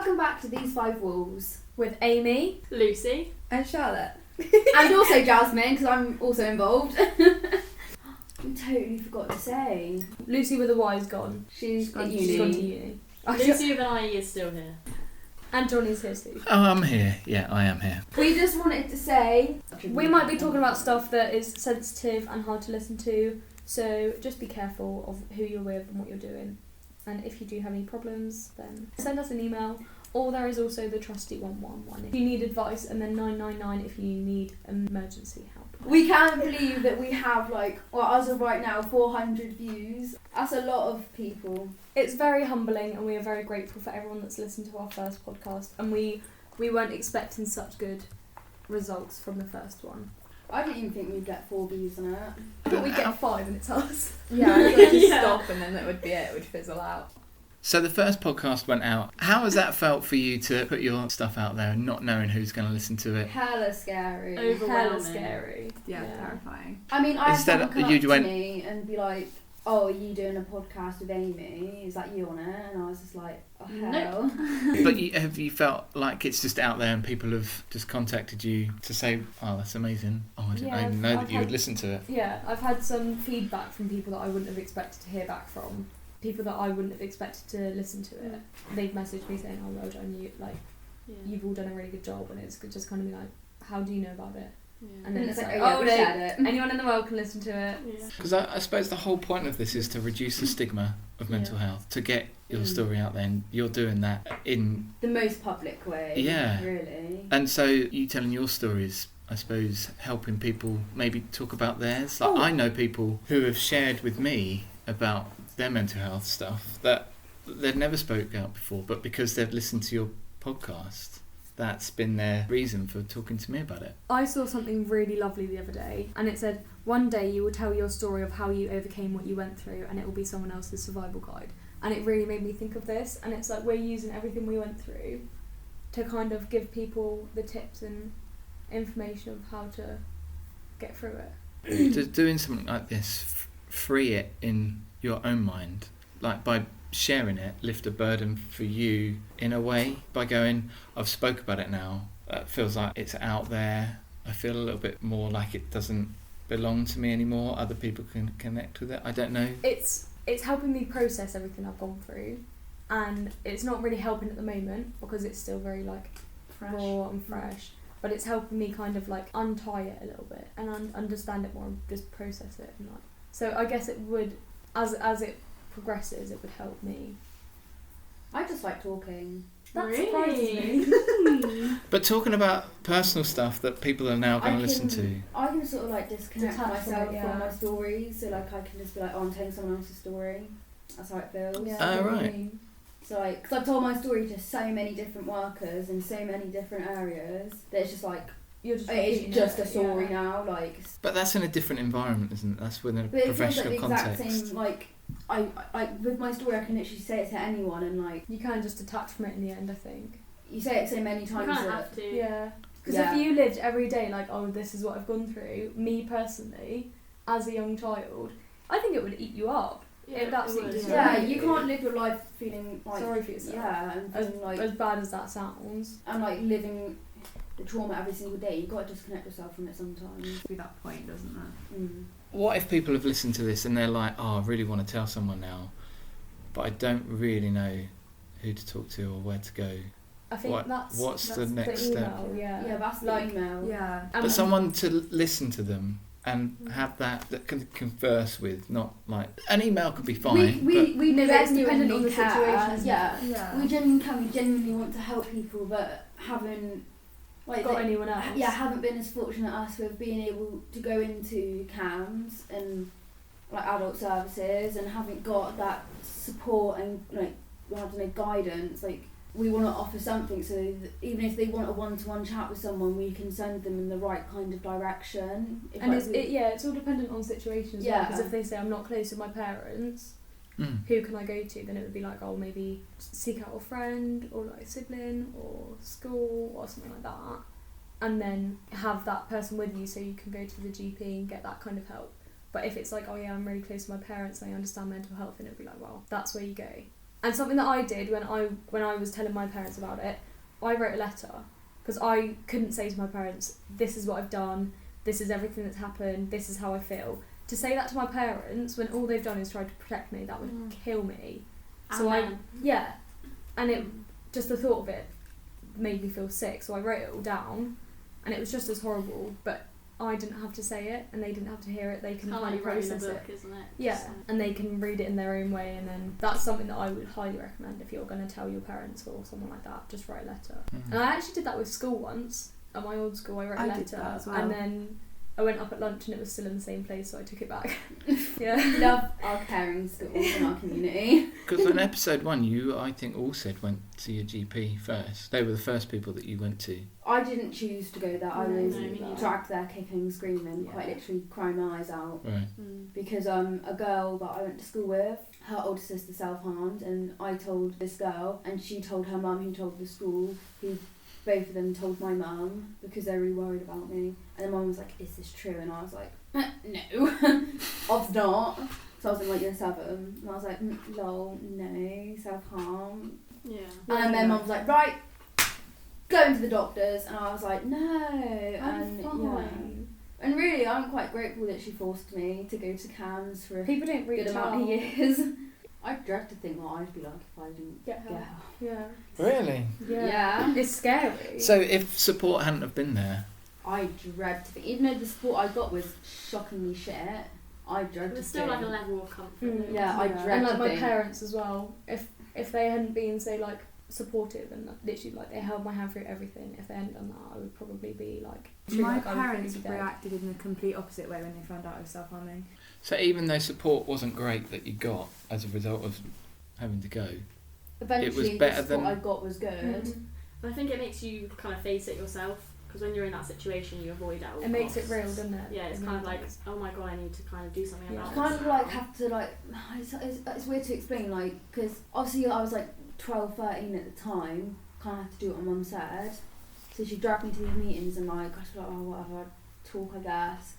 Welcome back to These Five Wolves with Amy, Lucy, and Charlotte. and also Jasmine, because I'm also involved. I totally forgot to say. Lucy with a Y's gone. She's She's gone to uni. uni. Lucy with an IE is still here. And Johnny's here too. Oh, I'm here. Yeah, I am here. We just wanted to say... We might be talking about stuff that is sensitive and hard to listen to, so just be careful of who you're with and what you're doing. And if you do have any problems, then send us an email. Or there is also the trusty 111 if you need advice, and then 999 if you need emergency help. We can't believe that we have, as of right now, 400 views. That's a lot of people. It's very humbling, and we are very grateful for everyone that's listened to our first podcast. And we weren't expecting such good results from the first one. I didn't even think we'd get 4 views on it. I thought we'd get 5 and it's us. Yeah, I thought just stop and then that would be it. It would fizzle out. So the first podcast went out. How has that felt for you to put your stuff out there and not knowing who's going to listen to it? Hella scary. Overwhelming. Hella scary. Yeah, terrifying. I mean, I had Instead someone of- come you up to went- me and be like, "Oh, are you doing a podcast with Amy? Is that you on it?" And I was just like, "Oh hell." But have you felt like it's just out there and people have just contacted you to say, "Oh, that's amazing. Oh, I didn't Yeah, even know I've that you would had- listen to it." Yeah, I've had some feedback from people that I wouldn't have expected to hear back from. People that I wouldn't have expected to listen to it. They've messaged me saying, "Oh, well done, you've all done a really good job," and it's just kind of be like, "How do you know about it?" Yeah. And then And it's it's like, like, "Oh, yeah, "Oh, we no, shared it." anyone in the world can listen to it." Yeah. Because I suppose the whole point of this is to reduce the stigma of mental health, to get your story out there, and you're doing that in... The most public way. Yeah. Really. And so you telling your stories, I suppose, helping people maybe talk about theirs. Like, I know people who have shared with me about their mental health stuff that they'd never spoke out before, but because they've listened to your podcast, that's been their reason for talking to me about it. I saw something really lovely the other day, and it said, "One day you will tell your story of how you overcame what you went through, and it will be someone else's survival guide." And it really made me think of this, and it's like we're using everything we went through to kind of give people the tips and information of how to get through it. Just doing something like this, free it in your own mind, like by sharing it, lift a burden for you in a way, by going, "I've spoke about it now, it feels like it's out there, I feel a little bit more like it doesn't belong to me anymore, other people can connect with it." I don't know. It's helping me process everything I've gone through, and it's not really helping at the moment because it's still very raw and fresh, but it's helping me kind of untie it a little bit and understand it more and just process it. And so I guess it would, as it progresses, it would help me. I just like talking. That Really? surprises me. But talking about personal stuff that people are now going to listen to. I can sort of disconnect Detach from myself it, from yeah. my stories, so I can just be like, "Oh, I'm telling someone else's story." That's how it feels. Yeah, Oh, I know what you right. mean. So because I've told my story to so many different workers in so many different areas that it's just You're just it's repeating just it, a story yeah. now. But that's in a different environment, isn't it? That's within a But it feels like professional the exact context. same. I with my story, I can literally say it to anyone, and You can just detach from it in the end, I think. you say it so many You times. can't that have to. Yeah. Because Yeah. if you lived every day "Oh, this is what I've gone through," me personally, as a young child, I think it would eat you up. It would absolutely would. Yeah, destroy you can't live your life feeling sorry for yourself. Yeah, and As, feeling as bad as that sounds. and living the trauma every single day. You've got to disconnect yourself from it sometimes. Be that point, doesn't it? Mm. What if people have listened to this and they're like, "Oh, I really want to tell someone now, but I don't really know who to talk to or where to go." I think What's that's the next email, step? Yeah. That's the email. Yeah. But someone to listen to them and have that can converse with, not an email could be fine. We No, know it's dependent on the situation, isn't Yeah. it? Yeah. We genuinely want to help people, but haven't got anyone else. Yeah, haven't been as fortunate as us with being able to go into CAMHS and adult services, and haven't got that support and guidance. We want to offer something, so that even if they want a one-to-one chat with someone, we can send them in the right kind of direction. It's all dependent on situations. Yeah. Because if they say, "I'm not close with my parents," Mm. who can I go to? Then it would be maybe seek out a friend or a sibling or school or something like that, and then have that person with you so you can go to the GP and get that kind of help. But if it's "Oh yeah, I'm really close to my parents and I understand mental health," then it would be "Well, that's where you go." And something that I did when I was telling my parents about it, I wrote a letter because I couldn't say to my parents, this is what I've done, this is everything that's happened, this is how I feel. To say that to my parents when all they've done is tried to protect me, that would kill me. So and it just the thought of it made me feel sick. So I wrote it all down, and it was just as horrible. But I didn't have to say it, and they didn't have to hear it. They can kind of process book, it. Isn't it? Yeah, and they can read it in their own way, and then that's something that I would highly recommend if you're going to tell your parents or someone like that. Just write a letter. And I actually did that with school once. At my old school, I wrote a letter, did that as well. and then I went up at lunch and it was still in the same place, so I took it back. Yeah, Love our caring schools in our community. Because in episode 1, you, I think, all said went to your GP first. They were the first people that you went to. I didn't choose to go there. I No, was me neither. dragged there kicking and screaming, quite literally crying my eyes out. Right. Because a girl that I went to school with, her older sister self-harmed, and I told this girl, and she told her mum, who told the school, who both of them told my mum, because they're really worried about me. And the mum was like, is this true? And I was like, no, obviously not. So I was in like year 7, and I was like, lol, no, self-harm. Yeah. And then mum was like, right, go into the doctors. And I was like, no. I'm fine. And really, I'm quite grateful that she forced me to go to CAMHS for a People don't reach good amount out. of years. I dread to think what I'd be like if I didn't Get help. Yeah. Really? Yeah. It's scary. So if support hadn't have been there, I dread to think, even though the support I got was shockingly shit, I dread to There's still think. like a level of comfort. Yeah, I dread And like to my think. parents as well. If they hadn't been so like supportive and literally like they held my hand through everything, if they hadn't done that, I would probably be like. My like, I would probably parents be dead. reacted in the complete opposite way when they found out I was self-harming. so even though support wasn't great that you got as a result of having to go, Eventually, it was better the support than- I got was good. Mhm. I think it makes you kind of face it yourself, because when you're in that situation, you avoid it. At all It makes it costs. real, doesn't it? Yeah, it's It kind of really like, does. oh my god, I need to kind of do something Yeah. about I it. kind of like have to like, it's weird to explain, like, because obviously I was like 12, 13 at the time, kind of had to do what my mum said. So she dragged me to these meetings and like, I was like, oh whatever, I'd talk I guess.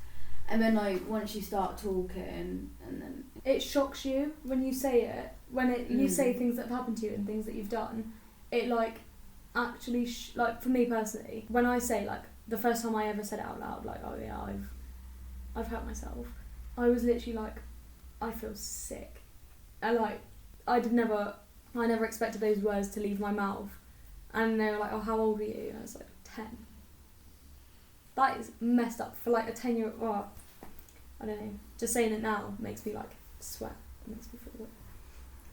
And then like, once you start talking, and then It shocks you when you say it. When you say things that have happened to you and things that you've done, it like actually like for me personally, when I say like the first time I ever said it out loud, like oh yeah, I've hurt myself, I was literally like, I feel sick. And like I never expected those words to leave my mouth. And they were like, oh, how old were you? And I was like 10. That is messed up for like a 10-year-old. Well, I don't know. Just saying it now makes me like sweat. It makes me feel weird.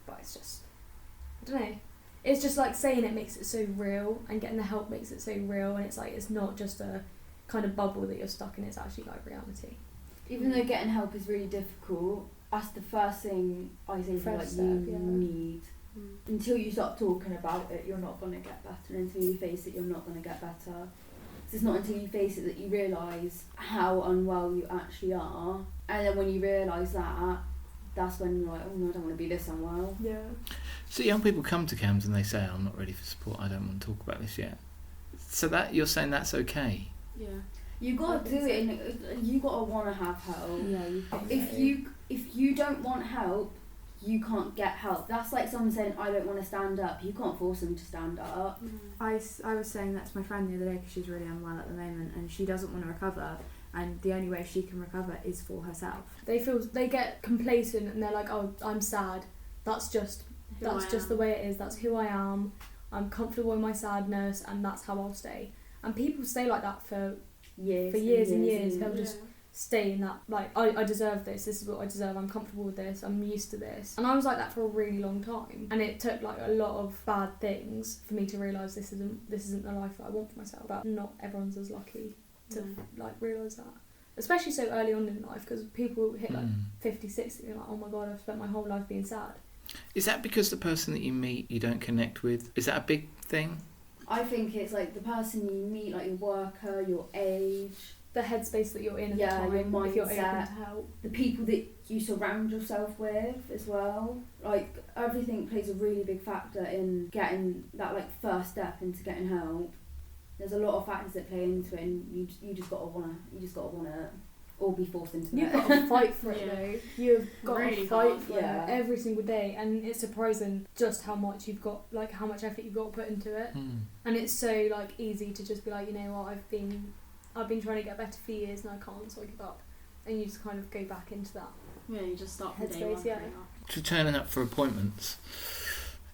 But it's just, I don't know. It's just like saying it makes it so real, and getting the help makes it so real, and it's like it's not just a kind of bubble that you're stuck in. It's actually like reality. even though getting help is really difficult, that's the first thing I say First like step, you yeah. need. Until you start talking about it, you're not going to get better. And until you face it, you're not going to get better. It's not until you face it that you realise how unwell you actually are. And then when you realise that, that's when you're like, oh no, I don't want to be this unwell. Yeah. So young people come to CAMHS and they say, I'm not ready for support, I don't want to talk about this yet. So that you're saying that's okay? Yeah. You got to do it, and you got to want to have help. Yeah, you can. If you don't want help, you can't get help. That's like someone saying, I don't want to stand up. You can't force them to stand up. I was saying that to my friend the other day because she's really unwell at the moment and she doesn't want to recover, and the only way she can recover is for herself. They get complacent and they're like, oh, I'm sad. That's just the way it is. That's who I am. I'm comfortable in my sadness, and that's how I'll stay. And people stay like that for years and years. They'll just stay in that, like, I deserve this. This is what I deserve. I'm comfortable with this. I'm used to this. And I was like that for a really long time. And it took like a lot of bad things for me to realise this isn't the life that I want for myself. But not everyone's as lucky to like realise that. Especially so early on in life, because people hit like 50, 60, they're like, oh my god, I've spent my whole life being sad. Is that because the person that you meet you don't connect with? Is that a big thing? I think it's like the person you meet, like your worker, your age, The headspace that you're in at Yeah, the time, your if you're open mindset. to help. the people that you surround yourself with as well. Like everything plays a really big factor in getting that like first step into getting help. There's a lot of factors that play into it, and you just gotta want it. or be forced into You've it. got to fight for it Yeah. though. You've got Really to fight hard, for yeah. it every single day, and it's surprising just how much you've got, like how much effort you've got to put into it. And it's so like easy to just be like, you know what, I've been trying to get better for years and I can't, so I give up. And you just kind of go back into that. Yeah, you just start from day Headspace, one. yeah. pretty much. To turning up for appointments,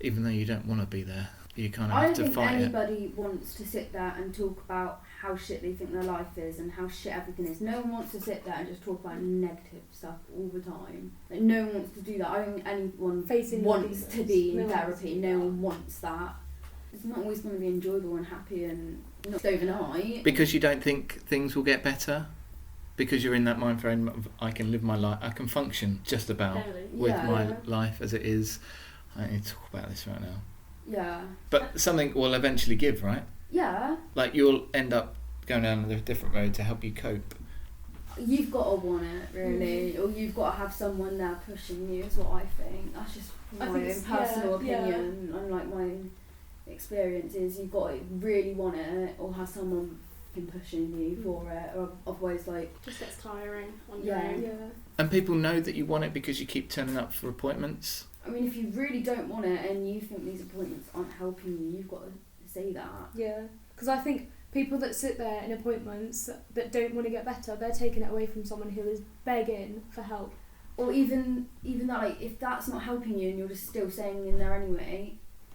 even though you don't want to be there, you kind of I have don't to think fight it. anybody wants to sit there and talk about how shit they think their life is and how shit everything is. No one wants to sit there and just talk about negative stuff all the time. Like, no one wants to do that. I don't think anyone Facing wants the to be demons. in No one wants to therapy. do No that. one wants that. It's not always going to be enjoyable and happy and not overnight. Because you don't think things will get better? Because you're in that mind frame of, I can live my life, I can function just about Barely. with Yeah. my life as it is. I need to talk about this right now. Yeah. But something will eventually give, right? Yeah. Like you'll end up going down a different road to help you cope. You've got to want it, really, or you've got to have someone there pushing you, is what I think. That's just I my think own it's- personal yeah, opinion and like my own experiences. You've got to really want it, or have someone pushing you for it, or otherwise, like, Just gets tiring on Yeah. your own. Yeah. And people know that you want it because you keep turning up for appointments. I mean, if you really don't want it and you think these appointments aren't helping you, you've got to say that. Yeah. Because I think people that sit there in appointments that don't want to get better, they're taking it away from someone who is begging for help. Or even that, like, if that's not helping you and you're just still staying in there anyway,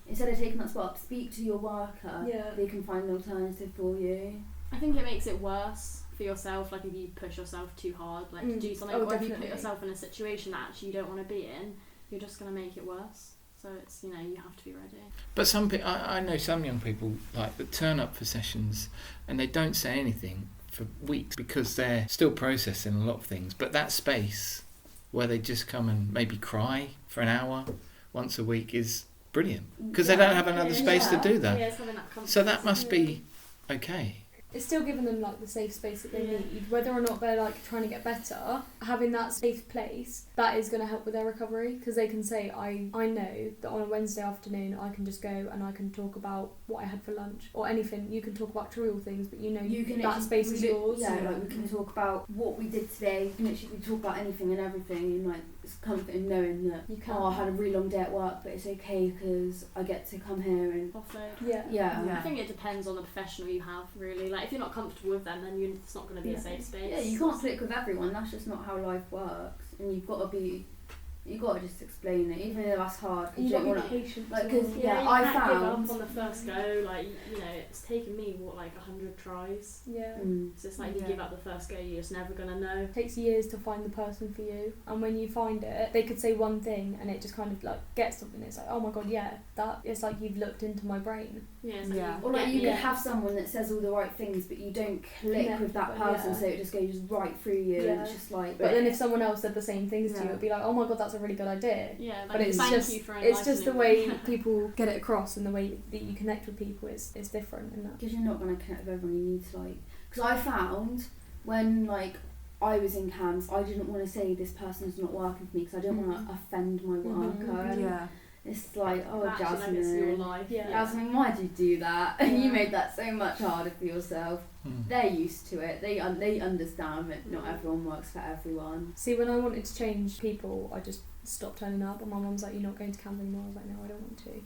instead of taking that spot, speak to your worker. Yeah. They can find an alternative for you. I think it makes it worse for yourself, like if you push yourself too hard, like to do something, Oh, or if you definitely. put yourself in a situation that actually you don't want to be in, you're just going to make it worse. So it's, you know, you have to be ready. But some people, I know some young people like that turn up for sessions and they don't say anything for weeks because they're still processing a lot of things. But that space where they just come and maybe cry for an hour once a week is brilliant because they don't have another space to do that. Yeah, it's having that comfort. So that must be okay. It's still giving them like the safe space that they Yeah. need, whether or not they're like trying to get better. Having that safe place, that is going to help with their recovery, because they can say, I know that on a Wednesday afternoon I can just go and I can talk about what I had for lunch or anything. You can talk about trivial things, but you know You can that space is yours. Yeah, like we can talk about what we did today. We can literally talk about anything and everything, and like it's comfort in knowing that You can. I had a really long day at work, but it's okay because I get to come here and Offload. Yeah. yeah. Yeah. I think it depends on the professional you have, really. Like if you're not comfortable with them, then it's not going to be Yeah. a safe space. Yeah, you can't click with everyone. That's just not how life works, and you've got to just explain it, even though that's hard. 'Cause You you got don't to want be to. patient. like, as 'cause, well. yeah, you I can't give found- up on the first go. Like you know, it's taken me like 100 tries. Yeah. So it's like if you Yeah. give up the first go, you're just never gonna know. It takes years to find the person for you, and when you find it, they could say one thing and it just kind of like gets something. It's like, oh my god, yeah, that. It's like you've looked into my brain. Yeah. It's like Yeah. you Or like get you me. could have someone that says all the right things, but you don't click Yeah, with that but person, yeah. so it just goes right through you. And Yeah. it's just like. But then if someone else said the same things to you, Yeah. it'd be like, oh my god, that's a really good idea. Yeah, But like, it's thank just you for it's just the enlightening way me. people get it across, and the way that you connect with people is different in that. Because you're not going to connect with everyone, you need to like. Because I found when like I was in CAMHS, I didn't want to say this person's not working for me because I didn't want to offend my worker. And Yeah. It's like, oh, Actually, like, it's your Jasmine. life. Yeah. Jasmine, why'd you do that? Yeah. You made that so much harder for yourself. Mm. They're used to it. They understand that not everyone works for everyone. See, when I wanted to change people, I just stopped turning up, and my mum's like, "You're not going to camp anymore." I was like, "No, I don't want to,"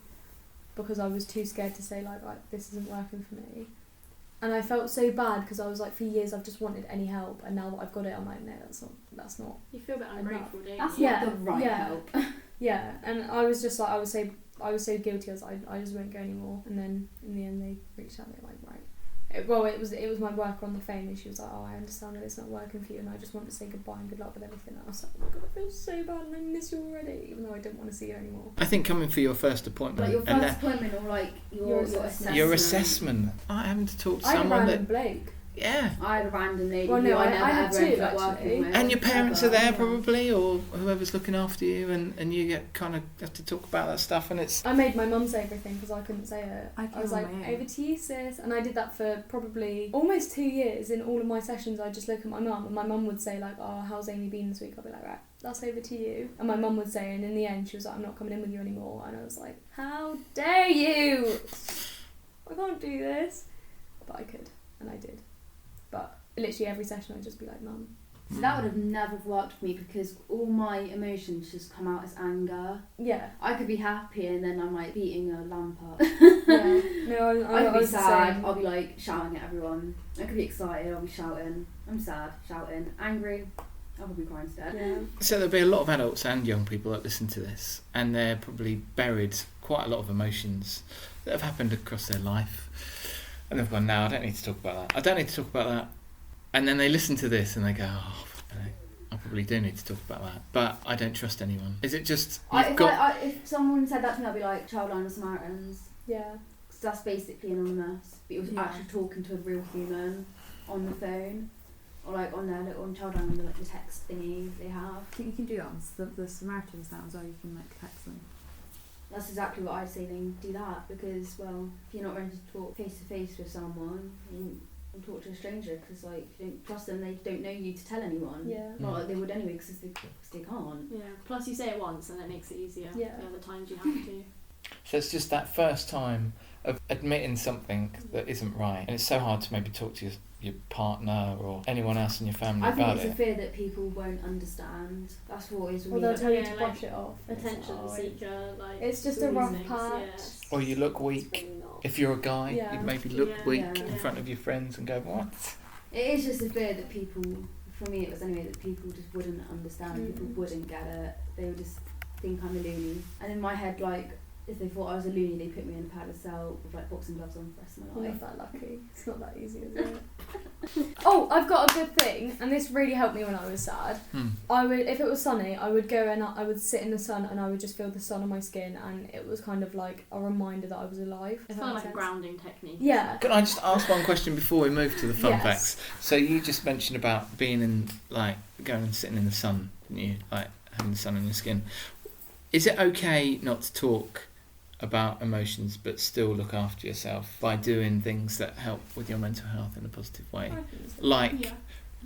because I was too scared to say like, "This isn't working for me." And I felt so bad because I was like, for years I've just wanted any help, and now that I've got it, I'm like, no, that's not. You feel a bit ungrateful, don't you? That's Yeah, not the right yeah. help. Yeah, and I was just like, I was so guilty. I just won't go anymore. And then in the end, they reached out. They were like, right. It was my worker on the phone, and she was like, "Oh, I understand that it's not working for you, and I just want to say goodbye and good luck with everything." And I was like, "Oh my god, I feel so bad, and I miss you already, even though I don't want to see you anymore." I think coming for your first appointment Like your and first appointment or like your Your assessment. your assessment. I having to talk to I had a someone random that bloke. yeah. I had a random lady Well, no, who I I never had ever two, ended up actually. working with. And your parents are ever. there yeah. probably, or whoever's looking after you, and you get kind of have to talk about that stuff, and it's I made my mum say everything because I couldn't say it. I was came like, on my own. "Over to you, sis," and I did that for probably almost 2 years. In all of my sessions, I'd just look at my mum, and my mum would say like, "Oh, how's Amy been this week?" I'd be like, "Right, that's over to you." And my mum would say, and in the end, she was like, "I'm not coming in with you anymore," and I was like, "How dare you! I can't do this," but I could, and I did. But literally every session, I'd just be like, "Mum, So that would have never worked for me because all my emotions just come out as anger. Yeah. I could be happy and then I'm like beating a lamp up. Yeah. No, I could be was the sad, same. I'll be like shouting at everyone. I could be excited, I'll be shouting. I'm sad, shouting. Angry, I'll probably cry instead. Yeah. So there'll be a lot of adults and young people that listen to this, and they're probably buried quite a lot of emotions that have happened across their life. And they've gone, no, I don't need to talk about that. I don't need to talk about that. And then they listen to this and they go, oh, I probably do need to talk about that, but I don't trust anyone. Is it just If someone said that to me, I'd be like, Childline of Samaritans. Yeah. Because that's basically anonymous, but it was actually talking to a real human on the phone. Or like on their little Childline, on the text thingy they have. I think you can do that on the Samaritans now as well. You can like text them. That's exactly what I'd say. Then do that because, well, if you're not ready to talk face to face with someone, you can talk to a stranger because like if you don't trust them, they don't know you to tell anyone. Yeah. Not like they would anyway because they can't. Yeah. Plus, you say it once, and it makes it easier. Yeah. The other times you have to. So it's just that first time of admitting something that isn't right, and it's so hard to maybe talk to your partner or anyone else in your family I think about it's a it. fear that people won't understand. That's what is Or really. they'll tell you to like brush it off. Attention It's like, seeker, like. It's just all a these rough things, patch. yes. Or you look It's weak. really not. If you're a guy, Yeah. you'd maybe look Yeah. weak Yeah. in front of your friends and go, what? It is just a fear that people, for me it was anyway, that people just wouldn't understand, people wouldn't get it, they would just think I'm a loony. And in my head, like, if they thought I was a loony, they put me in a padded cell with like boxing gloves on for the rest of my You're life. not that lucky. It's not that easy, is it? Oh, I've got a good thing, and this really helped me when I was sad. I would, if it was sunny, I would go and I would sit in the sun and I would just feel the sun on my skin, and it was kind of like a reminder that I was alive. It's kind of like a grounding technique. Yeah. Can I just ask one question before we move to the fun Yes. facts? So you just mentioned about being in, like, going and sitting in the sun, didn't you? Like, having the sun on your skin. Is it okay not to talk about emotions but still look after yourself by doing things that help with your mental health in a positive way? Like Yeah.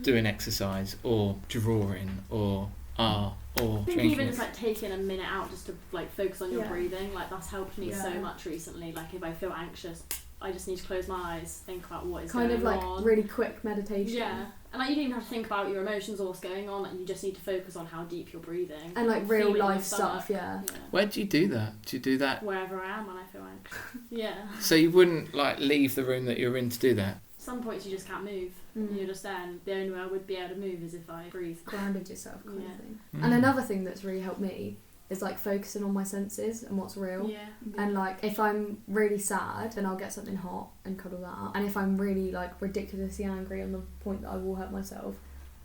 doing exercise or drawing or art or I think drinking. even just like taking a minute out just to like focus on your Yeah. breathing, like that's helped me so Yeah. much recently. Like if I feel anxious, I just need to close my eyes, think about what is Kind going of like on. really quick meditation. Yeah. And like you don't even have to think about your emotions or what's going on, like you just need to focus on how deep you're breathing. And like real Feeling your life stomach. stuff, yeah. Where do you do that? Do you do that? Wherever I am when I feel anxious. Yeah. So you wouldn't like leave the room that you're in to do that? Some points you just can't move. Mm. You're just there, and the only way I would be able to move is if I breathe. Grounded yourself kind Yeah. of thing. Mm. And another thing that's really helped me is like focusing on my senses and what's real. Yeah. And like if I'm really sad, then I'll get something hot and cuddle that up. And if I'm really like ridiculously angry on the point that I will hurt myself,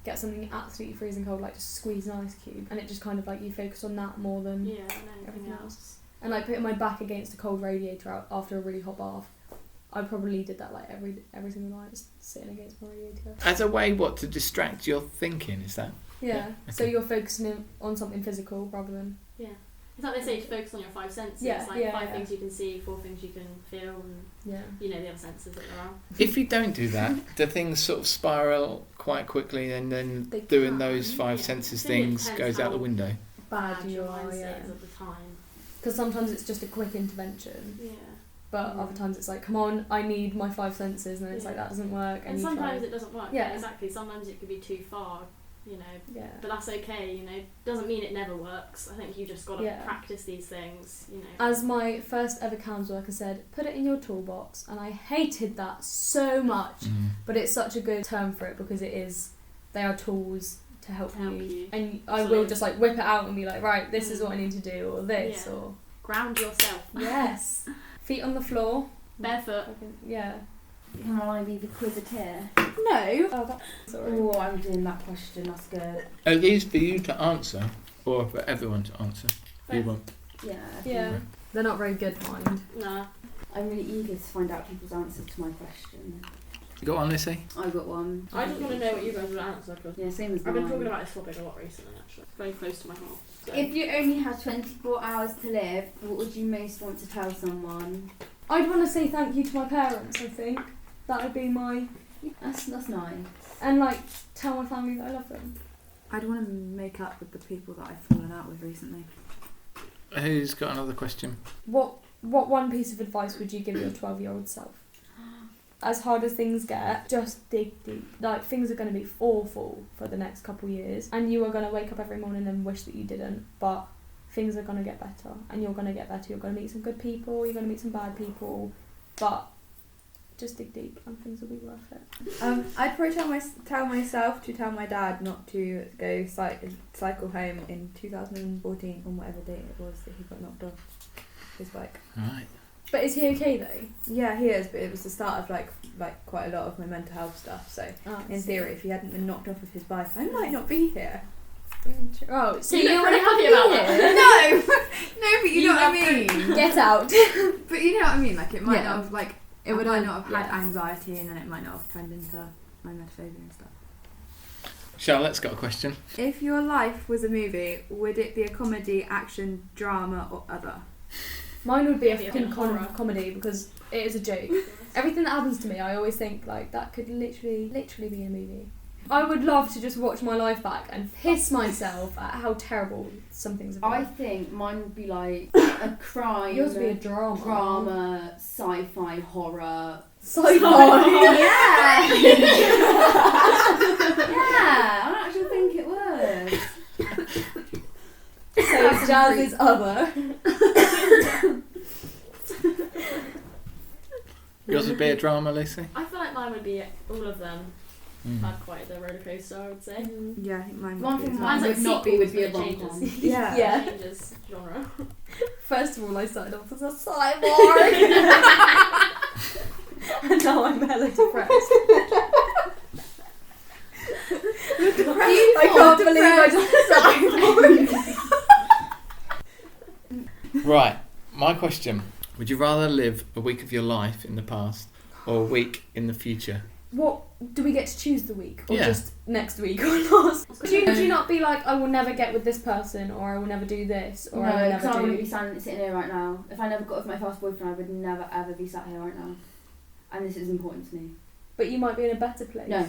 get something absolutely freezing cold, like just squeeze an ice cube, and it just kind of like you focus on that more than Yeah, and anything everything else. else. And like putting my back against a cold radiator after a really hot bath. I probably did that like every single night, just sitting against my radiator. As a way, what, to distract your thinking, is that? Yeah. Yeah, So okay. you're focusing on something physical rather than. Yeah. It's like they say to focus on your five senses. Yeah, Like yeah, five yeah. things you can see, 4 things you can feel, and Yeah. you know the other senses that there are. If you don't do that, do things sort of spiral quite quickly, and then They doing can, those five yeah. senses I think it things depends goes out the how window? Bad you your are, mindset yeah. is at the time. Because sometimes it's just a quick intervention, Yeah. but other times it's like, come on, I need my five senses, and then it's like Yeah. that doesn't work. And you sometimes try. it doesn't work. Yeah. Exactly. Sometimes it could be too far, you know. Yeah. But that's okay, you know. Doesn't mean it never works. I think you just got to Yeah. practice these things, you know. As my first ever CAMHS worker said, put it in your toolbox, and I hated that so much. Mm. But it's such a good term for it because it is, they are tools to help, To help you. and I So- will just like whip it out and be like, right, this is what I need to do, or this, Yeah. or Ground yourself. yes, feet on the floor. Barefoot. Yeah. Am I be the quizzicaire? No. Oh, that, sorry. Oh, I'm doing that question, that's good. Are these for you to answer, or for everyone to answer? You want? Yeah. Yeah. They're not very good, mind. Nah. I'm really eager to find out people's answers to my question. You got one, Lucy? I got one. I just want to know what you guys would answer because Yeah, same as I've been mine. talking about this topic a lot recently, actually. It's very close to my heart. So. If you only had 24 hours to live, what would you most want to tell someone? I'd want to say thank you to my parents, I think. That would be my... That's nice. And, like, tell my family that I love them. I'd want to make up with the people that I've fallen out with recently. Who's got another question? What one piece of advice would you give your 12-year-old self? as hard as things get, just dig deep. Like, things are going to be awful for the next couple years, and you are going to wake up every morning and wish that you didn't, but things are going to get better, and you're going to get better. You're going to meet some good people, you're going to meet some bad people, but just dig deep and things will be worth it. I'd probably tell myself to tell my dad not to go cycle home in 2014 on whatever date it was that he got knocked off his bike. Right. But is he okay though? Yeah, he is, but it was the start of like quite a lot of my mental health stuff. So in theory, if he hadn't been knocked off of his bike, I might not be here. Oh, so You you look want to pretty have happy me about here? No, but you know what I mean. Get out. But you know what I mean. Like it might Yeah. not have like It I would might have- not have had yeah. anxiety, and then it might not have turned into my metaphobia and stuff. Charlotte's got a question. If your life was a movie, would it be a comedy, action, drama, or other? Mine would be a Maybe a fucking horror. comedy because it is a joke. Everything that happens to me, I always think like that could literally be a movie. I would love to just watch my life back and piss myself at how terrible some things have been. I think mine would be like a crime, Yours would be a drama. sci-fi, horror. Sci-fi. Yeah! Yeah, I actually think it would. So Jazz is other. Yours would be a drama, Lucy? I feel like mine would be all of them. Mm. Had quite the roller coaster, I would say. Yeah, I think mine would One be thing as mine well. Mine's would like not be would be a sequels, but it rom-com. changes. Yeah. Yeah. Changes genre. First of all, I started off as a cyborg. And now I'm hella depressed. I can't believe I just cyborg. Right, my question. Would you rather live a week of your life in the past or a week in the future? What, do we get to choose the week? Or Yeah. just next week or last? Do you not be like, I will never get with this person, or I will never do this, or I will No, because I never wouldn't be do... sitting here right now. If I never got with my first boyfriend, I would never ever be sat here right now. And this is important to me. But you might be in a better place. No.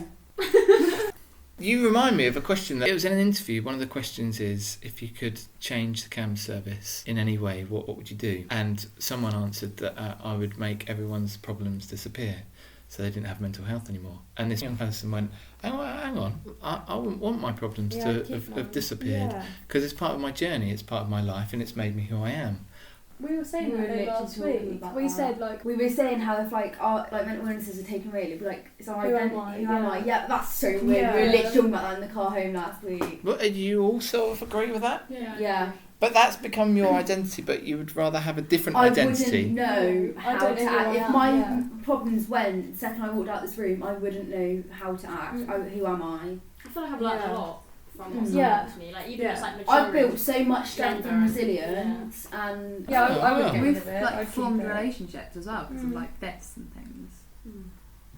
You remind me of a question that it was in an interview. One of the questions is, if you could change the CAMHS service in any way, what would you do? And someone answered that I would make everyone's problems disappear, so they didn't have mental health anymore. And this young person went, hang on, I wouldn't want my problems Yeah, to keep have mine. disappeared, Yeah. because it's part of my journey, it's part of my life, and it's made me who I am. We were saying We were that literally last talking week. about We that. said like, We were saying how if like our mental illnesses are taken really, it'd be like, it's our Who am identity. I? Who am I? Yeah. Yeah, that's so weird. Yeah. We were literally talking about that in the car home last week. But you all sort of agree with that? Yeah. But that's become your identity, but you would rather have a different I identity. wouldn't know I how don't to know who act. I If am, my yeah. problems went, the second I walked out this room, I wouldn't know how to act. Mm. Who am I? I feel like I've learned Yeah. a lot from what's Yeah. happened to me. Like even Yeah. just like maturing. I've built so much strength and Gender. resilience, and yeah, I would Oh, get rid We've of it. like I'd keep formed it. relationships as well because Mm. of like this and things. Mm.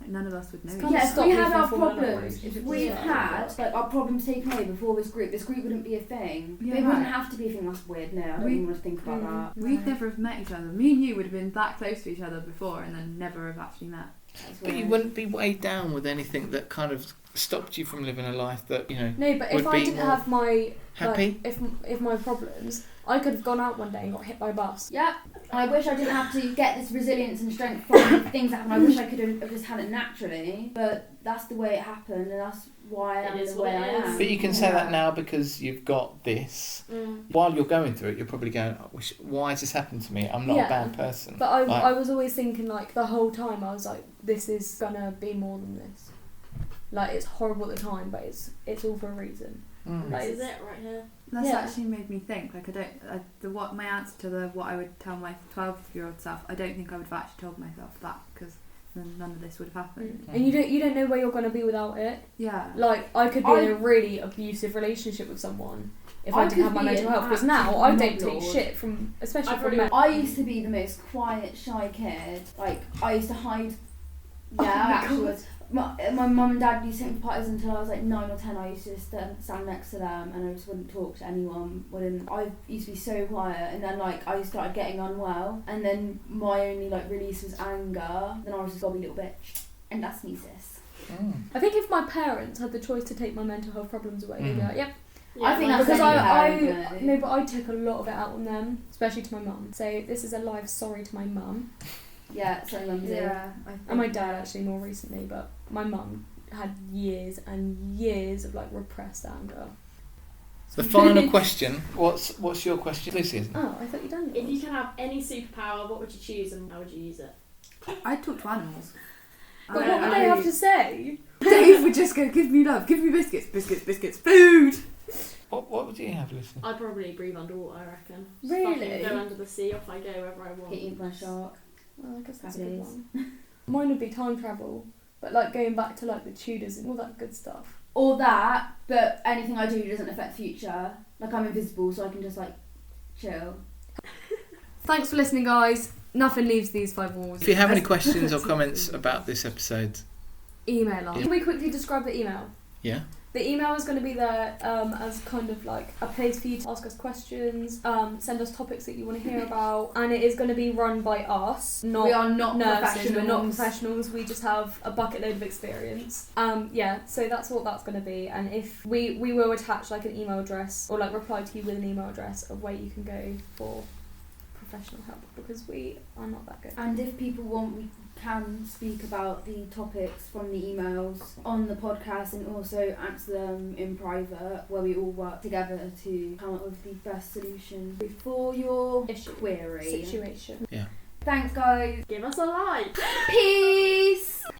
Like none of us would know. It's each kind of yeah, other. if stop we me had from our falling out of problems, relationships if as we'd well. had like our problems taken away before this group wouldn't be a thing. Yeah. It wouldn't have to be a thing. That's weird. No, I don't We- even want to think about Mm. that. We'd never have met each other. Me and you would have been that close to each other before and then never have actually met. That's But you weird. wouldn't be weighed down with anything that kind of stopped you from living a life that, No, but if would I be didn't more have my happy. like, if my problems, I could have gone out one day and got hit by a bus. Yeah, I wish I didn't have to get this resilience and strength from things that happen. I wish I could have just had it naturally, but that's the way it happened, and that's why I am It is the what way it I is. am. But you can say Yeah. that now because you've got this. Mm. While you're going through it, you're probably going, why has this happened to me? I'm not Yeah. a bad person. But I Like- was always thinking like the whole time I was like, this is gonna be more than this. Like it's horrible at the time, but it's all for a reason. Mm. Like, This is it right here. That's Yeah. actually made me think. Like my answer to what I would tell my 12-year-old self. I don't think I would have actually told myself that because then none of this would have happened. And you don't know where you're gonna be without it. Yeah. Like I could be in a really abusive relationship with someone if I, I didn't could have my be mental an health. Because now I don't absolute take lord. shit from, especially I've from really- men. I used to be the most quiet, shy kid. Like, I used to hide. Yeah, I actually was. My mum and dad used to take me to parties until I was like 9 or 10. I used to just stand next to them and I just wouldn't talk to anyone. I used to be so quiet, and then like I started getting unwell, and then my only like release was anger. Then I was just gobby little bitch, and that's me, sis. Mm. I think if my parents had the choice to take my mental health problems away, they'd be like, yep. I think that's Because any I parent, no, but I took a lot of it out on them, especially to my mum. So this is a live sorry to my mum. Yeah, so mumsy. Yeah, I think And my dad actually more recently, but my mum had years and years of like repressed anger. The final question. What's your question, Lucy? Isn't it? Oh, I thought you'd done it. If you can have any superpower, what would you choose and how would you use it? I'd talk to animals. But what would they have to say? Dave would just go, give me love, give me biscuits, biscuits, biscuits, food. What would you have, Lucy? I'd probably breathe underwater, I reckon. Just Really? fucking go under the sea, off I go wherever I want. Get eaten by a shark. Well, I guess that's a Happy good days. one. Mine would be time travel, but like going back to like the Tudors and all that good stuff. Or that, but anything I do doesn't affect the future. Like I'm invisible, so I can just like chill. Thanks for listening, guys. Nothing leaves these 5 walls. If you have any questions or comments about this episode, Email us. Yeah. Can we quickly describe the email? yeah, The email is going to be there as kind of like a place for you to ask us questions, send us topics that you want to hear about, and it is going to be run by us, not We are not nurses. professionals. We're not professionals. We just have a bucket load of experience. Yeah, so that's what that's going to be. And if we will attach like an email address or like reply to you with an email address of where you can go for professional help, because we are not that good. And if people want, we can speak about the topics from the emails on the podcast and also answer them in private, where we all work together to come up with the best solution for your Issue. query. Situation. Thanks, guys. Give us a like! Peace!